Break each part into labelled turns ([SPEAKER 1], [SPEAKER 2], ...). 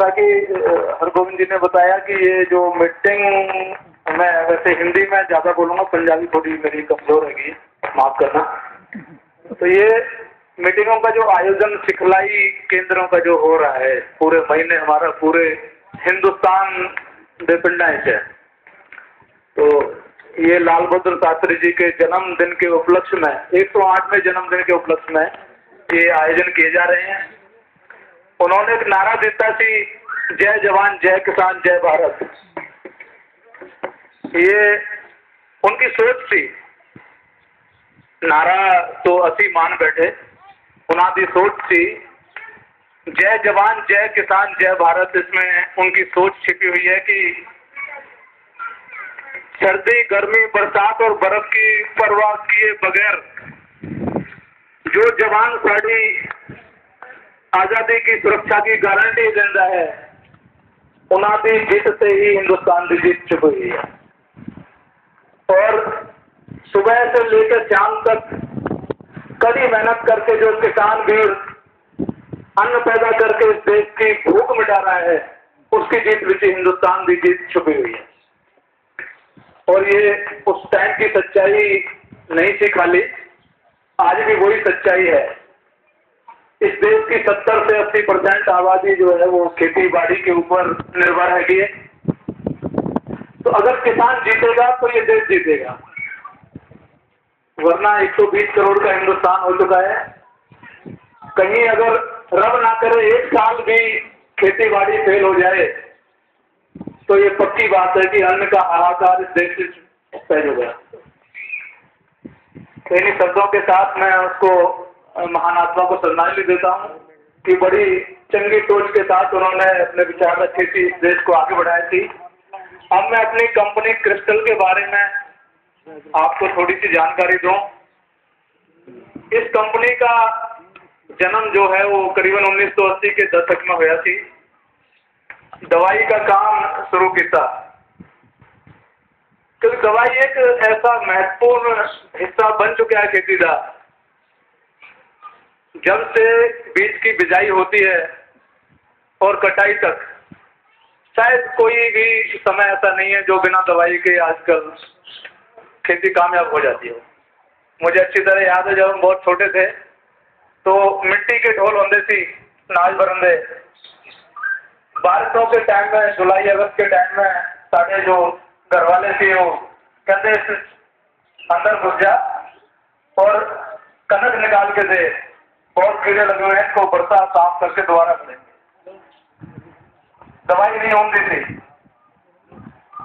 [SPEAKER 1] ताकि हरगोविंद जी ने बताया कि ये जो मीटिंग, मैं वैसे हिंदी में ज़्यादा बोलूँगा, पंजाबी थोड़ी मेरी कमज़ोर हैगी, माफ़ करना। तो ये मीटिंगों का जो आयोजन सिखलाई केंद्रों का जो हो रहा है पूरे महीने, हमारा पूरे हिंदुस्तान दे पिंडा है। तो ये लाल बहादुर शास्त्री जी के जन्मदिन के उपलक्ष्य में, 108वें जन्मदिन के उपलक्ष्य में ये आयोजन किए जा रहे हैं। उन्होंने एक नारा देता थी, जय जवान जय किसान जय भारत। ये उनकी सोच थी। नारा तो असी मान बैठे, उन्होंने सोच थी जय जवान जय किसान जय भारत। इसमें उनकी सोच छिपी हुई है कि सर्दी गर्मी बरसात और बर्फ की परवाह किए बगैर जो जवान साड़ी आजादी की सुरक्षा की गारंटी देता है, उन्होंने जीत से ही हिंदुस्तान की जीत छुपी हुई है। और सुबह से लेकर शाम तक कड़ी मेहनत करके जो किसान वीर अन्न पैदा करके इस देश की भूख मिटा रहा है, उसकी जीत में हिंदुस्तान की जीत छुपी हुई है। और ये उस टाइम की सच्चाई नहीं थी खाली, आज भी वही सच्चाई है। इस देश की 70 से 80% आबादी जो है वो खेती बाड़ी के ऊपर निर्भर है। तो अगर किसान जीतेगा तो ये देश जीतेगा, वरना 120 करोड़ का हिंदुस्तान हो चुका है। कहीं अगर रब ना करे एक साल भी खेती बाड़ी फेल हो जाए तो ये पक्की बात है कि अन्न का हाहाकार इस देश से पैदा हो गया। इन्हीं शब्दों के साथ मैं उसको महान आत्मा को श्रद्धांजलि देता हूँ कि बड़ी चंगी सोच के साथ उन्होंने अपने विचार रखे थी, इस देश को आगे बढ़ाई थी। अब मैं अपनी कंपनी क्रिस्टल के बारे में आपको थोड़ी सी जानकारी दूं। इस कंपनी का जन्म जो है वो करीबन 1980 के दशक में हुआ थी। दवाई का काम शुरू किया, क्योंकि दवाई एक ऐसा महत्वपूर्ण हिस्सा बन चुका है खेती का। जब से बीज की बिजाई होती है और कटाई तक, शायद कोई भी समय ऐसा नहीं है जो बिना दवाई के आजकल खेती कामयाब हो जाती है। मुझे अच्छी तरह याद है, जब हम बहुत छोटे थे तो मिट्टी के ढोल होते थे, नाच बरंदे। बारिशों के टाइम में, जुलाई अगस्त के टाइम में साढ़े जो घर वाले थे वो कहते अंदर घुस जा और कनक निकाल के दे, बहुत कीड़े लगे हुए हैं, इसको बरसा साफ करके दोबारा करेंगे। दवाई नहीं होती थी।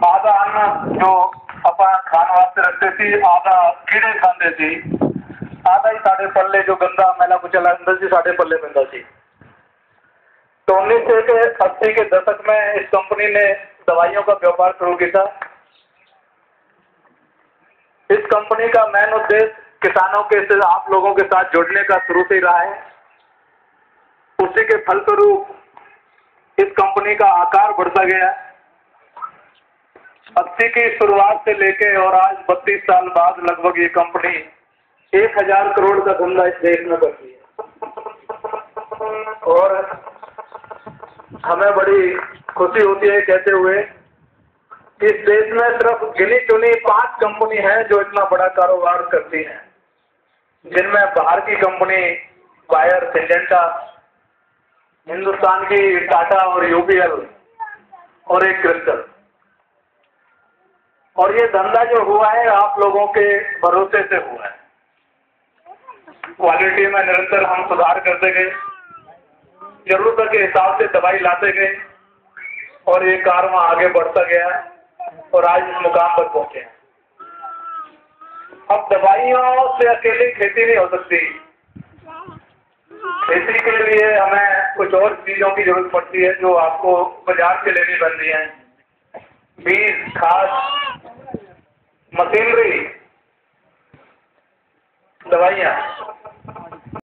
[SPEAKER 1] आधा अन्न जो अपन खाने वास्ते रखते थे, आधा कीड़े खाते थे, आधा ही साढ़े पल्ले जो गंदा मैला कुचला अंदर से साढ़े पल्ले मिलता थी। तो 1980 के दशक में इस कंपनी ने दवाइयों का व्यापार शुरू किया। इस कंपनी का मेन उद्देश्य किसानों के से आप लोगों के साथ जुड़ने का शुरू से ही रहा है। उसी के फलस्वरूप इस कंपनी का आकार बढ़ता गया। 80 की शुरुआत से लेके और आज 32 साल बाद लगभग ये कंपनी 1000 करोड़ का धंधा इस देश में करती है। और हमें बड़ी खुशी होती है कहते हुए कि इस देश में सिर्फ गिनी चुनी 5 कंपनी है जो इतना बड़ा कारोबार करती हैं, जिनमें बाहर की कंपनी बायर, सिंजेंटा, हिंदुस्तान की टाटा और यूपीएल और एक क्रिस्टल। और ये धंधा जो हुआ है आप लोगों के भरोसे से हुआ है। क्वालिटी में निरंतर हम सुधार करते गए, जरूरत के हिसाब से दवाई लाते गए और ये कारवां आगे बढ़ता गया और आज इस मुकाम पर पहुंचे हैं। अब दवाइयों से अकेले खेती नहीं हो सकती। खेती के लिए हमें कुछ और चीजों की जरूरत पड़ती है जो आपको बाजार से लेनी पड़ती है। बीज, खाद, मशीनरी, दवाइयाँ।